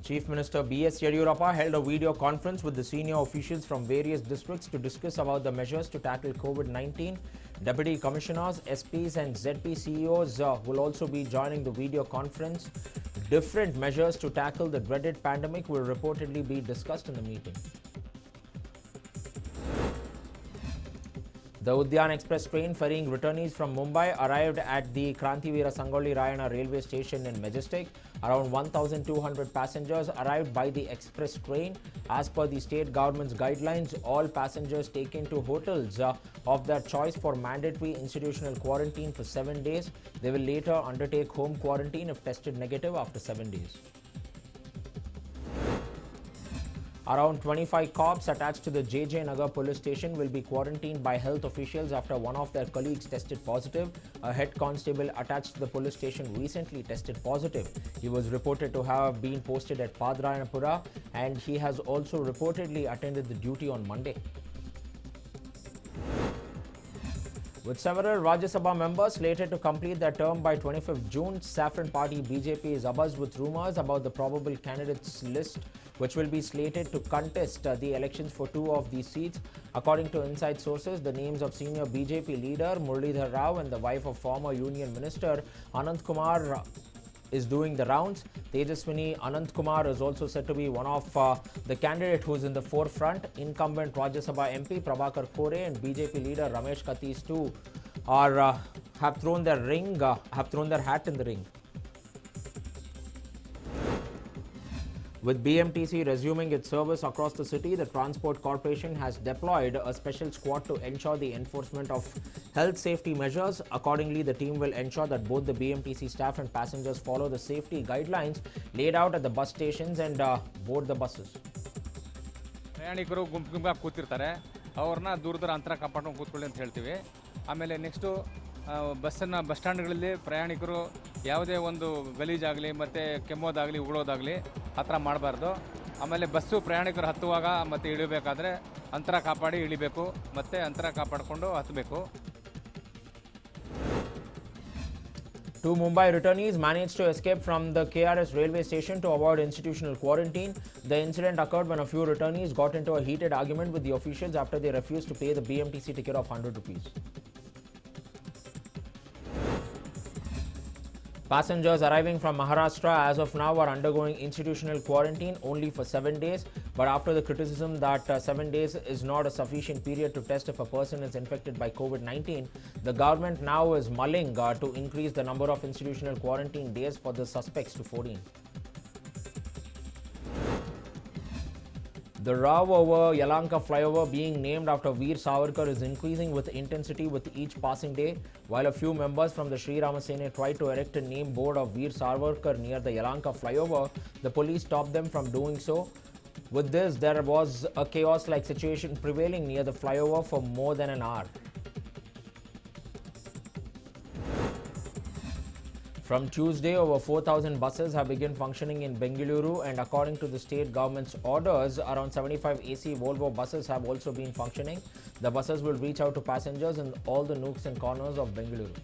Chief Minister B.S. Yediyurappa held a video conference with the senior officials from various districts to discuss about the measures to tackle COVID-19. Deputy Commissioners, SPs and ZP CEOs will also be joining the video conference. Different measures to tackle the dreaded pandemic will reportedly be discussed in the meeting. The Udyan Express train ferrying returnees from Mumbai arrived at the Krantivira Sangoli Rayana railway station in Majestic. Around 1,200 passengers arrived by the express train. As per the state government's guidelines, all passengers taken to hotels of their choice for mandatory institutional quarantine for 7 days. They will later undertake home quarantine if tested negative after 7 days. Around 25 cops attached to the JJ Nagar police station will be quarantined by health officials after one of their colleagues tested positive. A head constable attached to the police station recently tested positive. He was reported to have been posted at Padrayanapura and he has also reportedly attended the duty on Monday. With several Rajya Sabha members slated to complete their term by 25th June, Saffron Party BJP is abuzz with rumours about the probable candidates list which will be slated to contest the elections for 2 of these seats. According to inside sources, the names of senior BJP leader Muralidhar Rao and the wife of former Union Minister Anant Kumar is doing the rounds. Tejaswini Anant Kumar is also said to be one of the candidate who is in the forefront. Incumbent Rajya Sabha MP Prabhakar Kore and BJP leader Ramesh Katis too have thrown their hat in the ring. With BMTC resuming its service across the city, the Transport Corporation has deployed a special squad to ensure the enforcement of health safety measures. Accordingly, the team will ensure that both the BMTC staff and passengers follow the safety guidelines laid out at the bus stations and board the buses. ಪ್ರಯಾಣಿಕರು ಗುಂಪಾಗಿ ಕೂತಿರ್ತಾರೆ ಅವರನ್ನ ದೂರ ಅಂತರ ಕಾಪಾಡ್ಕೊಂಡು ಕೂತ್ಕೊಳ್ಳಿ ಅಂತ ಹೇಳ್ತೀವಿ. ಆಮೇಲೆ ನೆಕ್ಸ್ಟು ಬಸ್ ಸ್ಟ್ಯಾಂಡ್ಗಳಲ್ಲಿ ಪ್ರಯಾಣಿಕರು ಯಾವುದೇ ಒಂದು ಗಲೀಜಾಗಲಿ ಮತ್ತು ಕೆಮ್ಮೋದಾಗಲಿ ಉಗುಳೋದಾಗಲಿ ಆ ಥರ ಮಾಡಬಾರ್ದು. ಆಮೇಲೆ ಬಸ್ಸು ಪ್ರಯಾಣಿಕರು ಹತ್ತುವಾಗ ಮತ್ತು ಇಳಿಬೇಕಾದ್ರೆ ಅಂತರ ಕಾಪಾಡಿ ಇಳಿಬೇಕು ಮತ್ತು ಅಂತರ ಕಾಪಾಡಿಕೊಂಡು ಹತ್ತಬೇಕು. 2 Mumbai returnees managed to escape from the KRS railway station to avoid institutional quarantine. The incident occurred when a few returnees got into a heated argument with the officials after they refused to pay the BMTC ticket of 100 rupees. Passengers arriving from Maharashtra as of now are undergoing institutional quarantine only for 7 days. But after the criticism that 7 days is not a sufficient period to test if a person is infected by COVID-19, the government now is mulling to increase the number of institutional quarantine days for the suspects to 14. The row over Yelahanka flyover being named after Veer Savarkar is increasing with intensity with each passing day. While a few members from the Sri Rama Sena tried to erect a name board of Veer Savarkar near the Yelahanka flyover, the police stopped them from doing so. With this, there was a chaos-like situation prevailing near the flyover for more than an hour. From Tuesday, over 4,000 buses have begun functioning in Bengaluru, and according to the state government's orders, around 75 AC Volvo buses have also been functioning. The buses will reach out to passengers in all the nooks and corners of Bengaluru.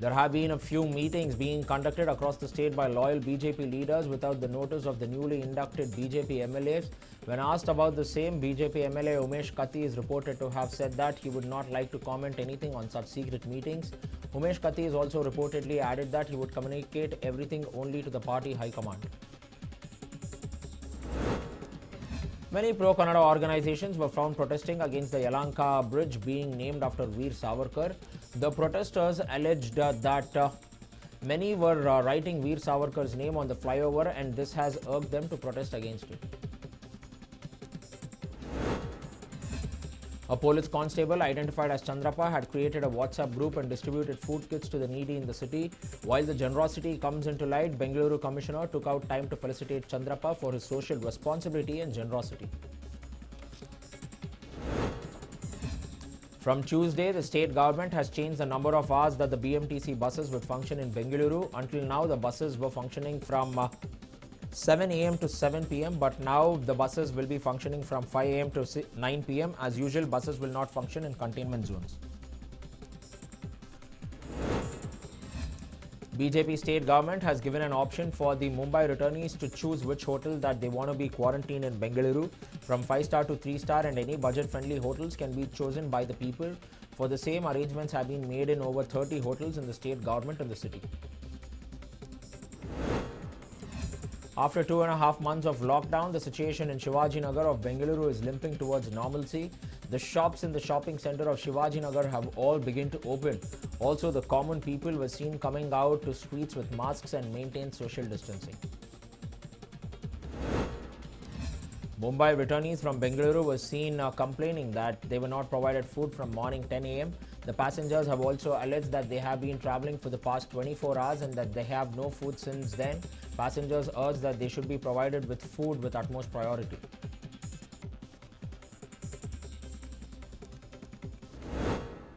There have been a few meetings being conducted across the state by loyal BJP leaders without the notice of the newly inducted BJP MLAs. When asked about the same, BJP MLA Umesh Katti is reported to have said that he would not like to comment anything on such secret meetings. Umesh Katti has also reportedly added that he would communicate everything only to the party high command. Many pro-Kannada organizations were found protesting against the Yelahanka bridge being named after Veer Savarkar. The protesters alleged that many were writing Veer Savarkar's name on the flyover, and this has urged them to protest against it. A police constable identified as Chandrappa had created a WhatsApp group and distributed food kits to the needy in the city. While the generosity comes into light, Bengaluru Commissioner took out time to felicitate Chandrappa for his social responsibility and generosity. From Tuesday, the state government has changed the number of hours that the BMTC buses would function in Bengaluru. Until now, the buses were functioning from 7 a.m. to 7 p.m. But now the buses will be functioning from 5 a.m. to 9 p.m. As usual, buses will not function in containment zones. BJP state government has given an option for the Mumbai returnees to choose which hotel that they want to be quarantined in Bengaluru, from 5-star to 3-star, and any budget-friendly hotels can be chosen by the people. For the same, arrangements have been made in over 30 hotels in the state government in the city. After 2.5 months of lockdown, the situation in Shivaji Nagar of Bengaluru is limping towards normalcy. The shops in the shopping centre of Shivaji Nagar have all begun to open. Also, the common people were seen coming out to streets with masks and maintain social distancing. Mumbai returnees from Bengaluru were seen complaining that they were not provided food from morning 10 a.m. The passengers have also alleged that they have been travelling for the past 24 hours and that they have no food since then. Passengers urged that they should be provided with food with utmost priority.